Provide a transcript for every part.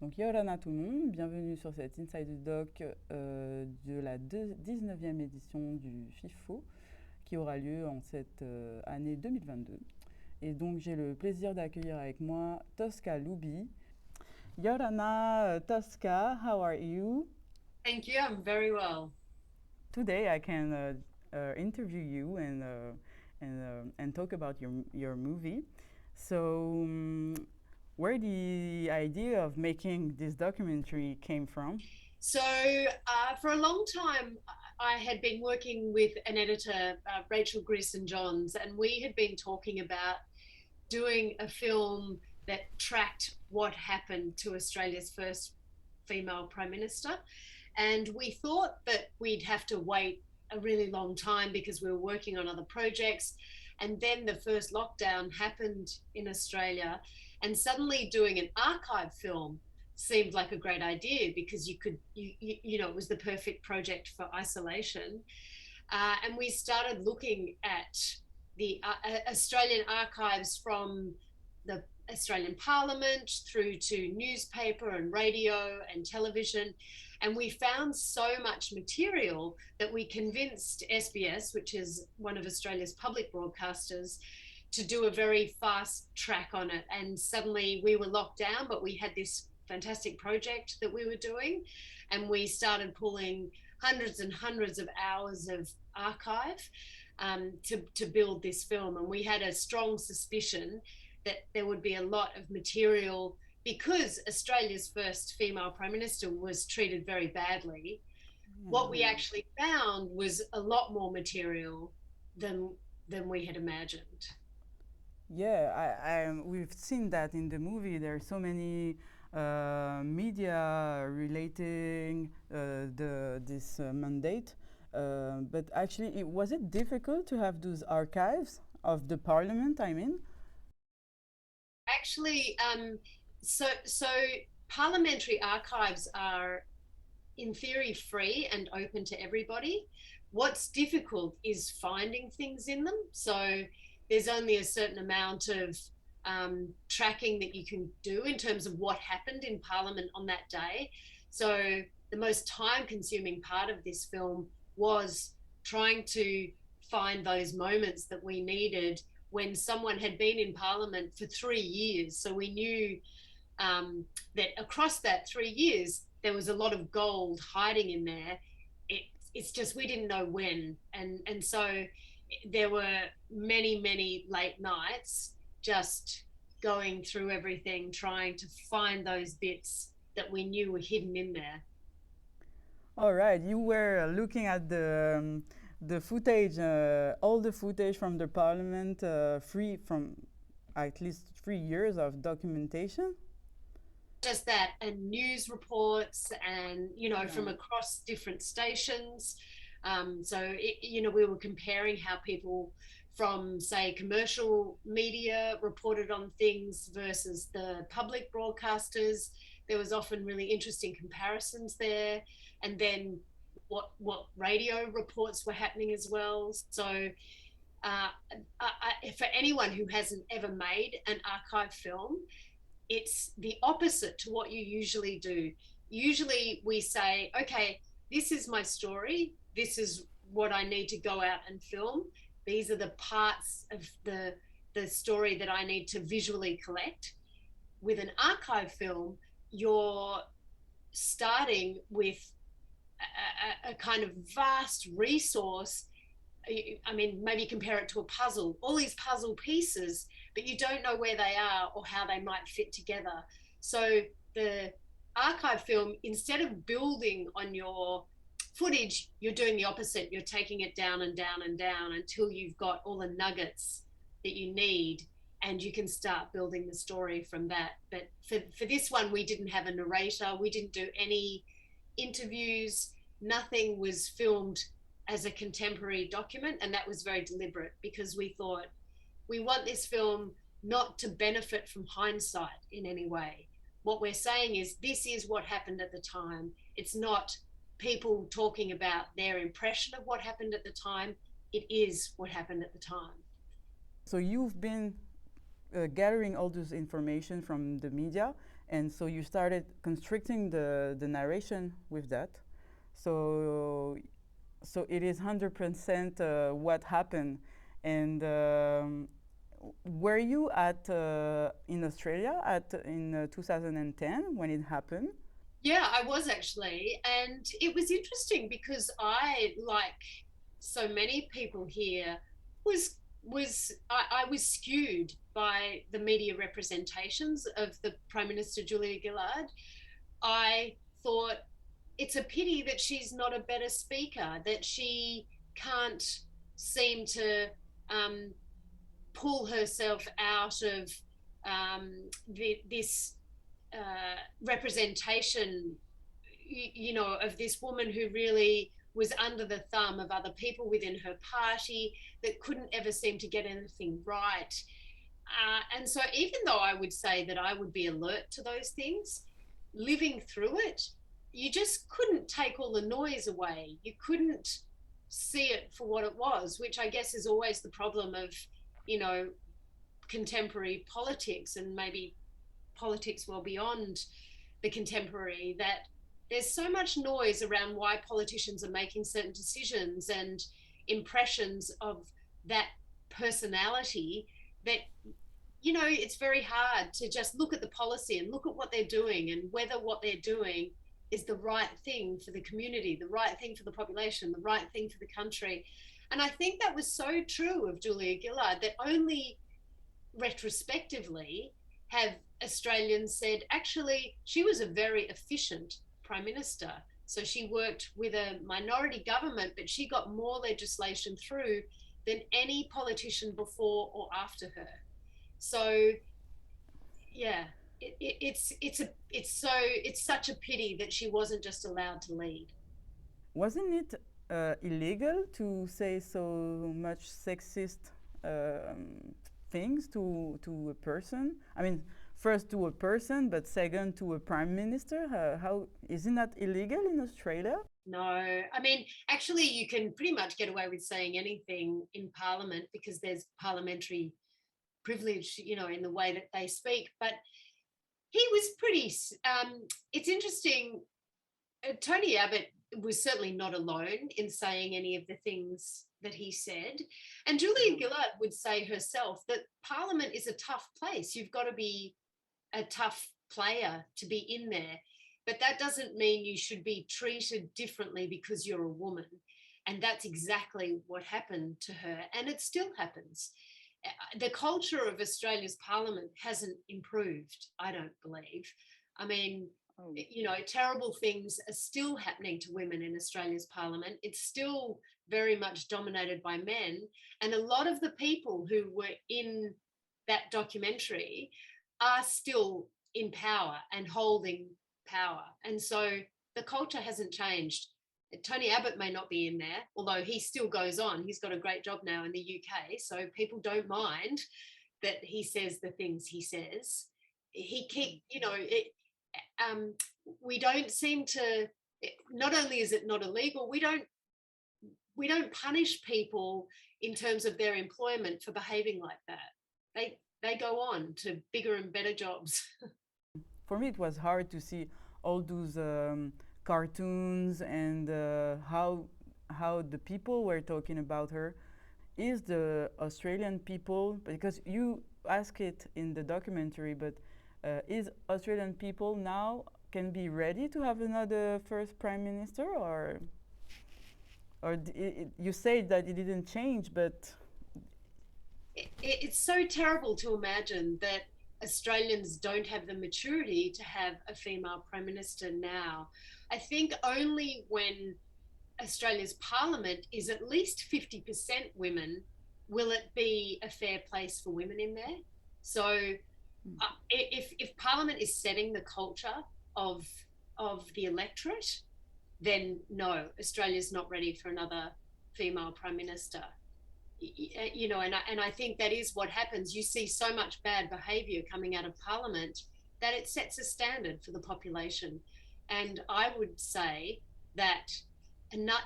Donc, Yorana tout le monde, bienvenue sur cet Inside Doc de la 19e édition du FIFO qui aura lieu en cette année 2022. Et donc, j'ai le plaisir d'accueillir avec moi Tosca Lobby. Yorana, Tosca, how are you? Thank you, I'm very well. Today I can interview you and talk about your movie. So, where the idea of making this documentary came from? So, for a long time, I had been working with an editor, Rachel Grierson-Johns, and we had been talking about doing a film that tracked what happened to Australia's first female Prime Minister. And we thought that we'd have to wait a really long time because we were working on other projects. And then the first lockdown happened in Australia, and suddenly doing an archive film seemed like a great idea because it was the perfect project for isolation. And we started looking at the Australian archives from the Australian Parliament through to newspaper and radio and television. And we found so much material that we convinced SBS, which is one of Australia's public broadcasters, to do a very fast track on it. And suddenly we were locked down, but we had this fantastic project that we were doing. And we started pulling hundreds and hundreds of hours of archive to build this film. And we had a strong suspicion that there would be a lot of material because Australia's first female Prime Minister was treated very badly. What we actually found was a lot more material than we had imagined. Yeah, we've seen that in the movie. There are so many media relating this mandate. But actually, was it difficult to have those archives of the parliament, I mean? Actually, so parliamentary archives are in theory free and open to everybody. What's difficult is finding things in them. So there's only a certain amount of tracking that you can do in terms of what happened in Parliament on that day. So the most time-consuming part of this film was trying to find those moments that we needed when someone had been in Parliament for 3 years. So we knew that across that 3 years, there was a lot of gold hiding in there. It's just we didn't know when. And so there were many, many late nights just going through everything, trying to find those bits that we knew were hidden in there. All right, you were looking at the footage, all the footage from the parliament, free from at least 3 years of documentation. Just that, and news reports, and from across different stations. We were comparing how people from, say, commercial media reported on things versus the public broadcasters. There was often really interesting comparisons there, and then what radio reports were happening as well. So for anyone who hasn't ever made an archive film, it's the opposite to what you usually do. Usually we say, okay, this is my story. This is what I need to go out and film. These are the parts of the story that I need to visually collect. With an archive film, you're starting with a kind of vast resource. I mean, maybe compare it to a puzzle, all these puzzle pieces, but you don't know where they are or how they might fit together. So the archive film, instead of building on your footage, you're doing the opposite. You're taking it down and down and down until you've got all the nuggets that you need, and you can start building the story from that. But for this one, we didn't have a narrator. We didn't do any interviews. Nothing was filmed as a contemporary document, and that was very deliberate because we thought we want this film not to benefit from hindsight in any way. What we're saying is this is what happened at the time. It's not people talking about their impression of what happened at the time. It is what happened at the time. So you've been gathering all this information from the media, And so you started constricting the narration with that. So, so it is 100% what happened. And were you at in Australia in 2010 when it happened? Yeah, I was actually. And it was interesting because I, like so many people here, I was skewed by the media representations of the Prime Minister Julia Gillard. I thought it's a pity that she's not a better speaker, that she can't seem to pull herself out of this representation, of this woman who really was under the thumb of other people within her party, that couldn't ever seem to get anything right. And so even though I would say that I would be alert to those things, living through it, you just couldn't take all the noise away. You couldn't see it for what it was, which I guess is always the problem of, contemporary politics, and maybe politics well beyond the contemporary, that there's so much noise around why politicians are making certain decisions and impressions of that personality, that it's very hard to just look at the policy and look at what they're doing and whether what they're doing is the right thing for the community, the right thing for the population, the right thing for the country. And I think that was so true of Julia Gillard, that only retrospectively have Australians said, actually, she was a very efficient Prime Minister. So she worked with a minority government, but she got more legislation through than any politician before or after her. So, yeah, it's such a pity that she wasn't just allowed to lead. Wasn't it illegal to say so much sexist things to a person? I mean, first to a person, but second to a prime minister. How isn't that illegal in Australia? No, I mean, actually, you can pretty much get away with saying anything in Parliament because there's parliamentary privilege, in the way that they speak. But he was pretty. It's interesting. Tony Abbott was certainly not alone in saying any of the things that he said. And Julia Gillard would say herself that Parliament is a tough place. You've got to be a tough player to be in there. But that doesn't mean you should be treated differently because you're a woman. And that's exactly what happened to her. And it still happens. The culture of Australia's Parliament hasn't improved, I don't believe. I mean, terrible things are still happening to women in Australia's Parliament. It's still very much dominated by men. And a lot of the people who were in that documentary are still in power and holding power. And so the culture hasn't changed. Tony Abbott may not be in there, although he still goes on. He's got a great job now in the UK, so people don't mind that he says the things he says. We don't seem to. Not only is it not illegal, we don't punish people in terms of their employment for behaving like that. They go on to bigger and better jobs. For me, it was hard to see all those cartoons and how the people were talking about her. Is the Australian people, because you ask it in the documentary, but is Australian people now can be ready to have another first prime minister, or you say that it didn't change, but it's so terrible to imagine that Australians don't have the maturity to have a female prime minister now. I think only when Australia's parliament is at least 50% women will it be a fair place for women in there. So if parliament is setting the culture of the electorate, then no, Australia's not ready for another female prime minister. And I think that is what happens. You see so much bad behaviour coming out of Parliament that it sets a standard for the population. And I would say that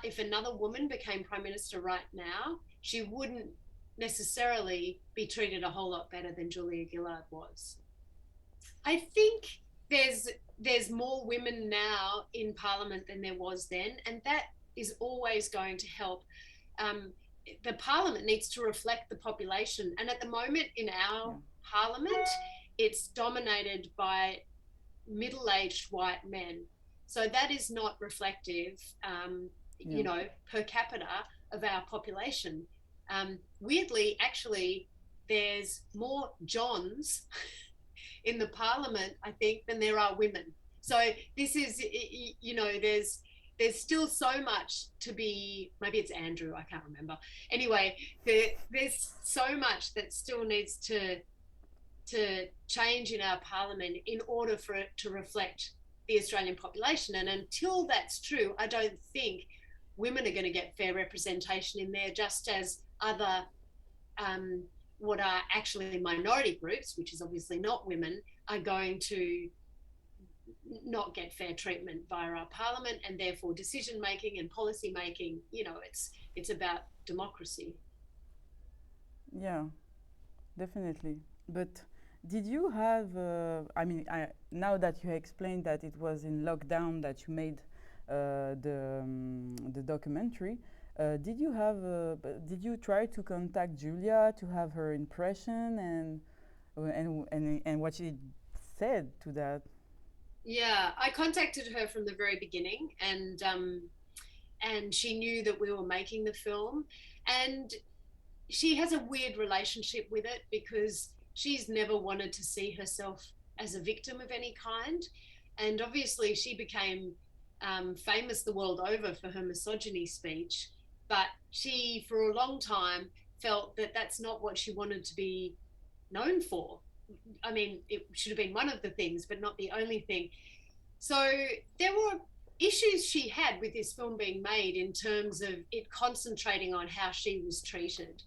if another woman became Prime Minister right now, she wouldn't necessarily be treated a whole lot better than Julia Gillard was. I think there's more women now in Parliament than there was then, and that is always going to help. The Parliament needs to reflect the population, and at the moment in our Parliament, it's dominated by middle-aged white men. So that is not reflective, you know, per capita of our population. Weirdly, actually, there's more Johns in the Parliament, I think, than there are women. So this is, you know, there's still so much to be, maybe it's Andrew, I can't remember. Anyway, there's so much that still needs to change in our Parliament in order for it to reflect the Australian population. And until that's true, I don't think women are going to get fair representation in there, just as other what are actually minority groups, which is obviously not women, are going to not get fair treatment via our Parliament, and therefore decision making and policy making. You know, it's about democracy. Yeah, definitely. But did you have, I mean, now that you explained that it was in lockdown that you made the documentary, did you try to contact Julia to have her impression and what she said to that? Yeah, I contacted her from the very beginning, and she knew that we were making the film, and she has a weird relationship with it because she's never wanted to see herself as a victim of any kind. And obviously she became famous the world over for her misogyny speech, but she, for a long time, felt that that's not what she wanted to be known for. I mean, it should have been one of the things, but not the only thing. So there were issues she had with this film being made in terms of it concentrating on how she was treated.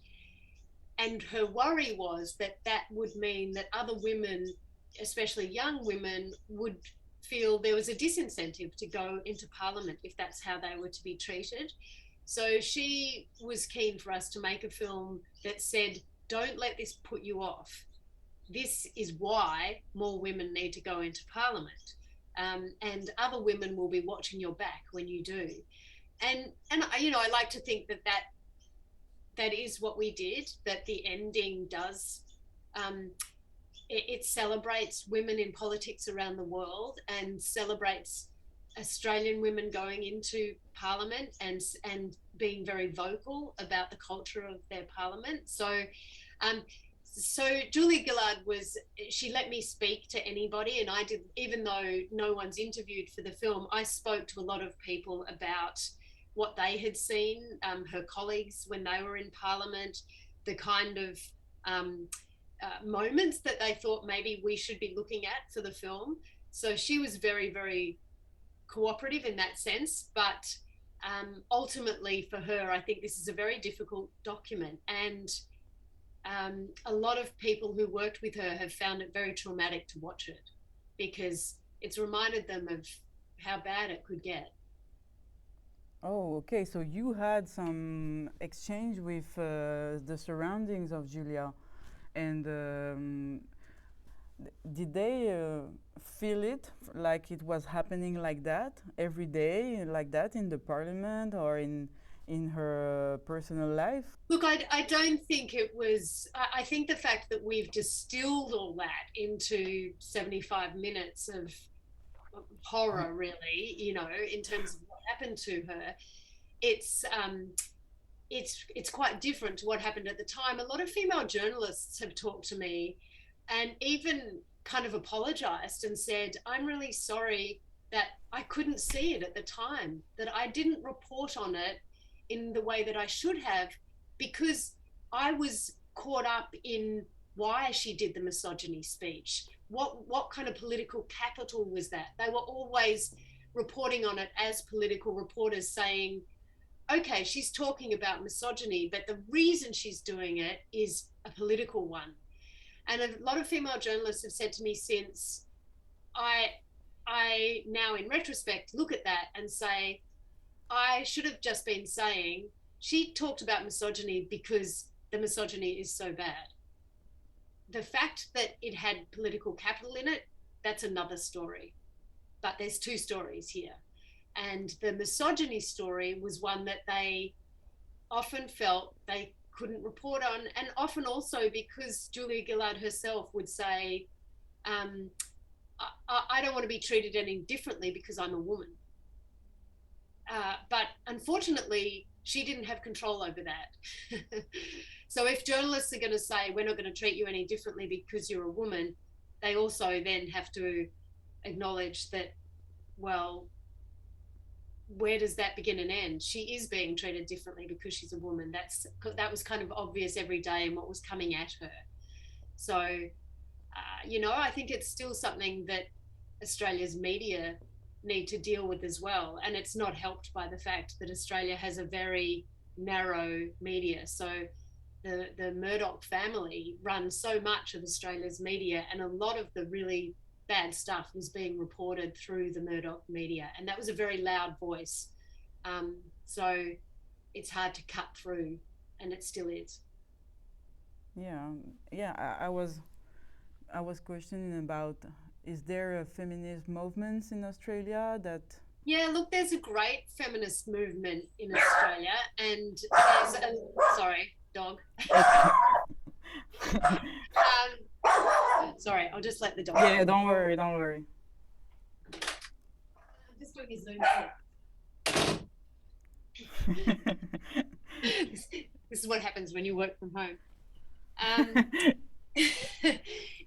And her worry was that that would mean that other women, especially young women, would feel there was a disincentive to go into Parliament if that's how they were to be treated. So she was keen for us to make a film that said, don't let this put you off. This is why more women need to go into Parliament. And other women will be watching your back when you do. And you know, I like to think that is what we did, that the ending does, it celebrates women in politics around the world and celebrates Australian women going into Parliament and being very vocal about the culture of their Parliament. So Julia Gillard she let me speak to anybody, and I did, even though no one's interviewed for the film, I spoke to a lot of people about what they had seen, her colleagues when they were in Parliament, the kind of moments that they thought maybe we should be looking at for the film. So she was very, very cooperative in that sense, but ultimately for her, I think this is a very difficult document, and a lot of people who worked with her have found it very traumatic to watch it because it's reminded them of how bad it could get. Oh, okay. So you had some exchange with the surroundings of Julia, and did they feel it like it was happening like that every day, like that in the Parliament or in her personal life? Look, I don't think it was. I think the fact that we've distilled all that into 75 minutes of horror, really, you know, in terms of what happened to her, it's quite different to what happened at the time. A lot of female journalists have talked to me and even kind of apologized and said, I'm really sorry that I couldn't see it at the time, that I didn't report on it in the way that I should have because I was caught up in why she did the misogyny speech. What kind of political capital was that? They were always reporting on it as political reporters, saying, okay, she's talking about misogyny, but the reason she's doing it is a political one. And a lot of female journalists have said to me since, I now in retrospect look at that and say, I should have just been saying, she talked about misogyny because the misogyny is so bad. The fact that it had political capital in it that's another story. But there's two stories here. And the misogyny story was one that they often felt they couldn't report on, and often also because Julia Gillard herself would say, I don't want to be treated any differently because I'm a woman. But unfortunately, she didn't have control over that. So if journalists are going to say, we're not going to treat you any differently because you're a woman, they also then have to acknowledge that, well, where does that begin and end? She is being treated differently because she's a woman. That was kind of obvious every day in what was coming at her. So, I think it's still something that Australia's media need to deal with as well. And it's not helped by the fact that Australia has a very narrow media. So the Murdoch family runs so much of Australia's media, and a lot of the really bad stuff was being reported through the Murdoch media, and that was a very loud voice. So it's hard to cut through, and it still is. I was questioning about, is there a feminist movement in Australia that? Yeah, look, there's a great feminist movement in Australia, and there's sorry, dog. Sorry, I'll just let the dog. Yeah, don't worry. I'm just doing his Zoom call. This is what happens when you work from home.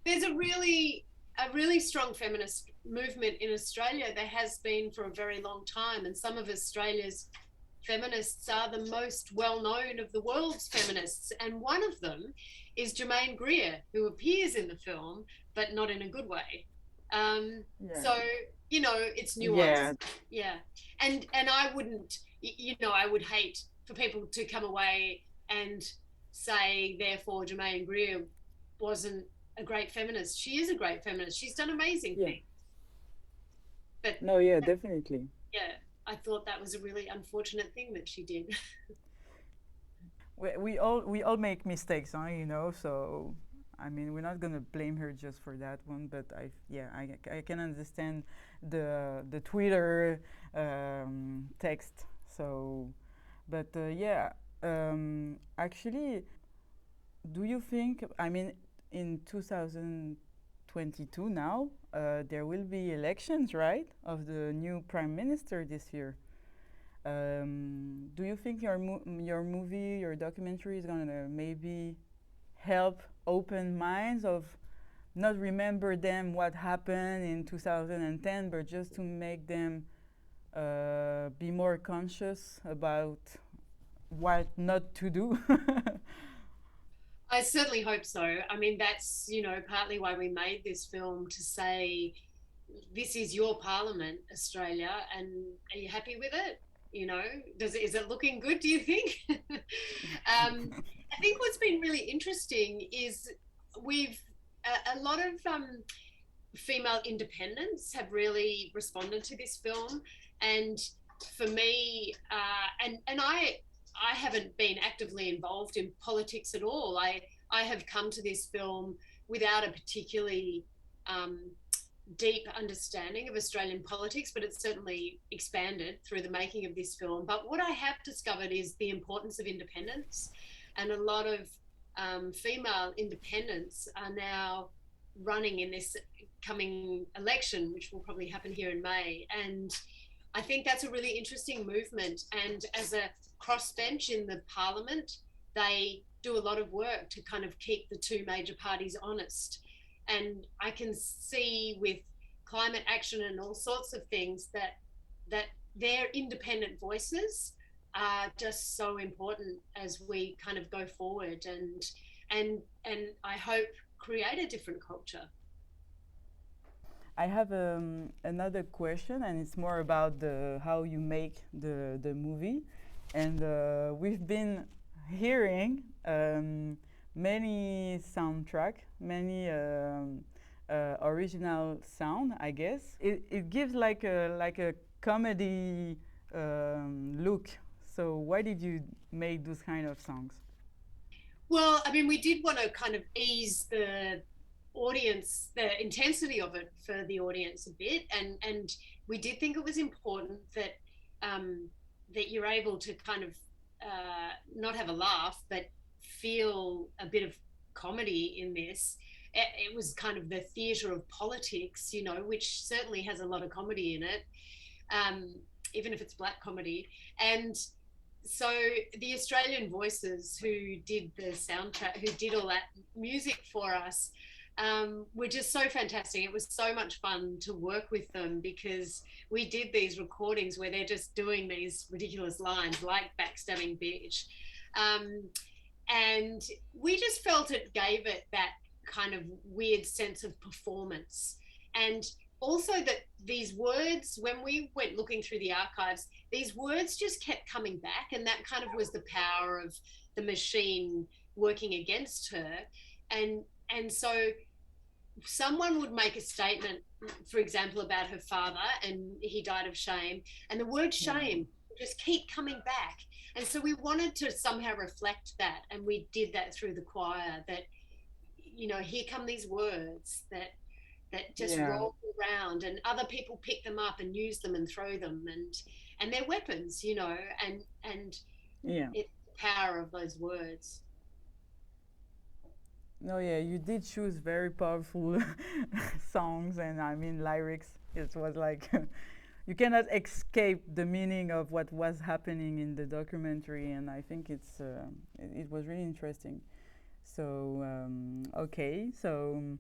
There's a really strong feminist movement in Australia. There has been for a very long time, and some of Australia's feminists are the most well-known of the world's feminists, and one of them is Germaine Greer, who appears in the film, but not in a good way. So, it's nuanced. Yeah. And I wouldn't, I would hate for people to come away and say, therefore, Germaine Greer wasn't a great feminist. She is a great feminist. She's done amazing things. But definitely. Yeah, I thought that was a really unfortunate thing that she did. We all make mistakes, so I mean, we're not gonna blame her just for that one, but I can understand the Twitter text. So, but actually, do you think? I mean, in 2022 now, there will be elections, right, of the new prime minister this year. Do you think your movie, your documentary is gonna maybe help open minds of not remember them what happened in 2010, but just to make them be more conscious about what not to do? I certainly hope so. I mean, that's, partly why we made this film, to say, this is your parliament, Australia, and are you happy with it? Is it looking good, do you think? I think what's been really interesting is a lot of female independents have really responded to this film. And for me, and I haven't been actively involved in politics at all. I have come to this film without a particularly deep understanding of Australian politics, but it's certainly expanded through the making of this film. But what I have discovered is the importance of independence, and a lot of female independents are now running in this coming election, which will probably happen here in May. And I think that's a really interesting movement. And as a crossbench in the parliament, they do a lot of work to kind of keep the two major parties honest. And I can see with climate action and all sorts of things that their independent voices are just so important as we kind of go forward and I hope create a different culture. I have another question, and it's more about how you make the movie. And we've been hearing many soundtrack, many original sound, I guess. It gives like a comedy look. So why did you make those kind of songs? Well, I mean, we did want to kind of ease the audience, the intensity of it for the audience a bit, and we did think it was important that that you're able to kind of not have a laugh but feel a bit of comedy in this. It was kind of the theatre of politics, you know, which certainly has a lot of comedy in it, even if it's black comedy. And so the Australian voices who did the soundtrack, who did all that music for us, were just so fantastic. It was so much fun to work with them because we did these recordings where they're just doing these ridiculous lines like backstabbing bitch. And we just felt it gave it that kind of weird sense of performance. And also that these words, when we went looking through the archives, these words just kept coming back, and that kind of was the power of the machine working against her. And so someone would make a statement, for example, about her father, and he died of shame, and the word shame would just keep coming back. And so we wanted to somehow reflect that, and we did that through the choir, that, you know, here come these words that just roll around, and other people pick them up and use them and throw them, and they're weapons, you know, and it's the power of those words. No, yeah, you did choose very powerful songs, and I mean lyrics. It was like you cannot escape the meaning of what was happening in the documentary, and I think it was really interesting. So okay, so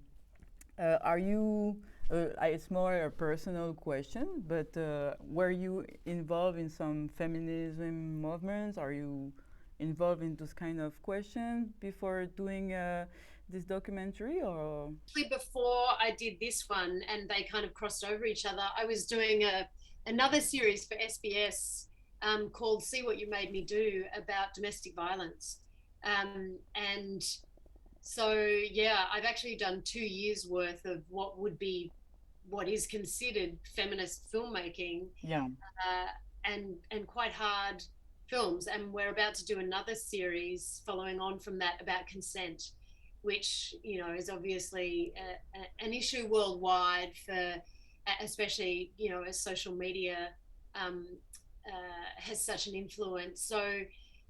are you? It's more a personal question, but were you involved in some feminism movements? Are you involved in those kind of questions before doing this documentary, or? Actually, before I did this one, and they kind of crossed over each other, I was doing another series for SBS called "See What You Made Me Do" about domestic violence, and so yeah, I've actually done 2 years worth of what is considered feminist filmmaking, and quite hard films. And we're about to do another series following on from that about consent, which, you know, is obviously an issue worldwide, for especially, you know, as social media has such an influence. So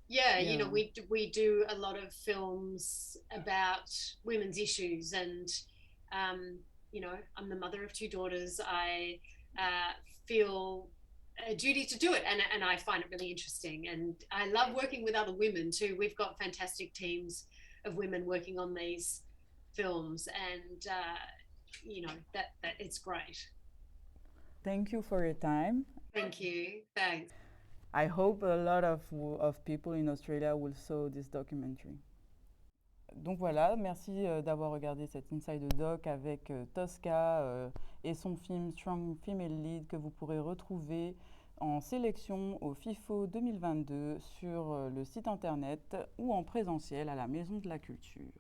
you know, we do a lot of films about women's issues, and you know, I'm the mother of 2 daughters. I feel a duty to do it, and I find it really interesting, and I love working with other women too. We've got fantastic teams of women working on these films, and you know, that it's great. Thank you for your time. Thank you. Thanks. I hope a lot of people in Australia will saw this documentary. Donc voilà, merci d'avoir regardé cet Inside the Doc avec Tosca et son film Strong Female Lead, que vous pourrez retrouver en sélection au FIFO 2022 sur le site internet ou en présentiel à la Maison de la Culture.